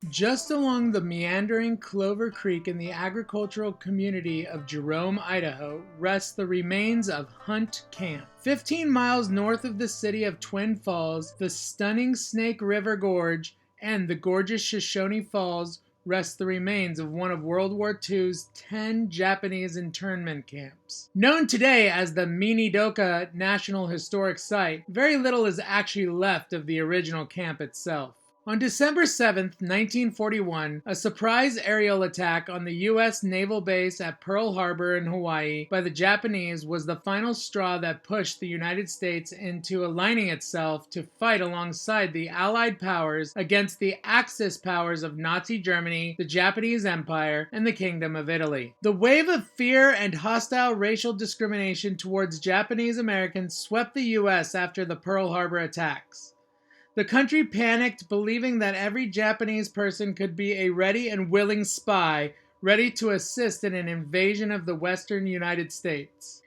Just along the meandering Clover Creek in the agricultural community of Jerome, Idaho, rest the remains of Hunt Camp. 15 miles north of the city of Twin Falls, the stunning Snake River Gorge and the gorgeous Shoshone Falls rest the remains of one of World War II's 10 Japanese internment camps. Known today as the Minidoka National Historic Site, very little is actually left of the original camp itself. On December 7, 1941, a surprise aerial attack on the U.S. naval base at Pearl Harbor in Hawaii by the Japanese was the final straw that pushed the United States into aligning itself to fight alongside the Allied powers against the Axis powers of Nazi Germany, the Japanese Empire, and the Kingdom of Italy. The wave of fear and hostile racial discrimination towards Japanese Americans swept the U.S. after the Pearl Harbor attacks. The country panicked, believing that every Japanese person could be a ready and willing spy, ready to assist in an invasion of the western United States.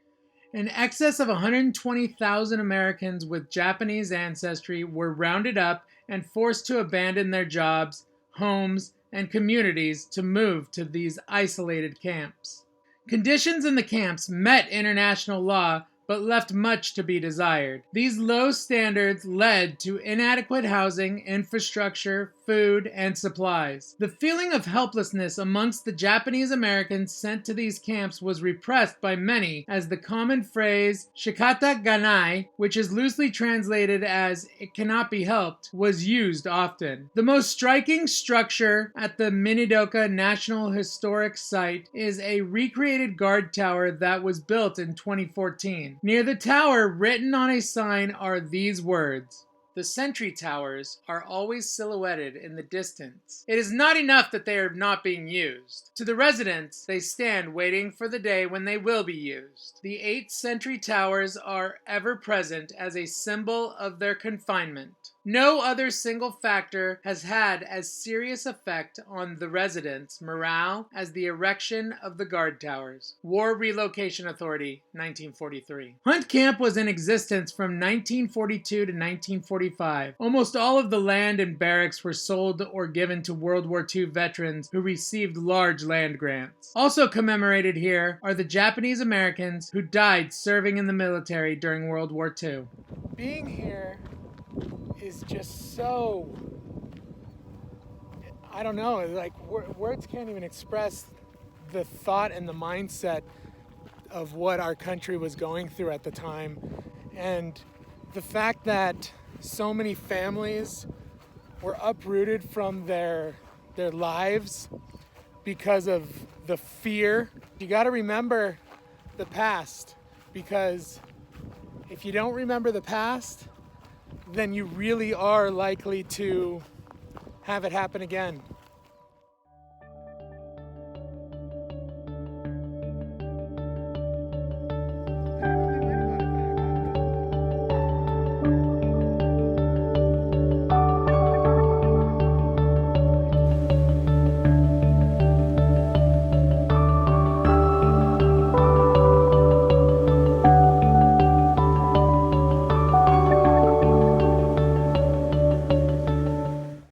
In excess of 120,000 Americans with Japanese ancestry were rounded up and forced to abandon their jobs, homes, and communities to move to these isolated camps. Conditions in the camps met international law, but left much to be desired. These low standards led to inadequate housing, infrastructure, food, and supplies. The feeling of helplessness amongst the Japanese Americans sent to these camps was repressed by many as the common phrase "shikata ganai," which is loosely translated as "it cannot be helped," was used often. The most striking structure at the Minidoka National Historic Site is a recreated guard tower that was built in 2014. Near the tower, written on a sign, are these words: "The sentry towers are always silhouetted in the distance. It is not enough that they are not being used. To the residents, they stand waiting for the day when they will be used. The 8 sentry towers are ever present as a symbol of their confinement. No other single factor has had as serious effect on the residents' morale as the erection of the guard towers." War Relocation Authority, 1943. Hunt Camp was in existence from 1942 to 1945. Almost all of the land and barracks were sold or given to World War II veterans who received large land grants. Also commemorated here are the Japanese Americans who died serving in the military during World War II. Being here is just so, I don't know, like words can't even express the thought and the mindset of what our country was going through at the time. And the fact that so many families were uprooted from their lives because of the fear. You got to remember the past, because if you don't remember the past, then you really are likely to have it happen again.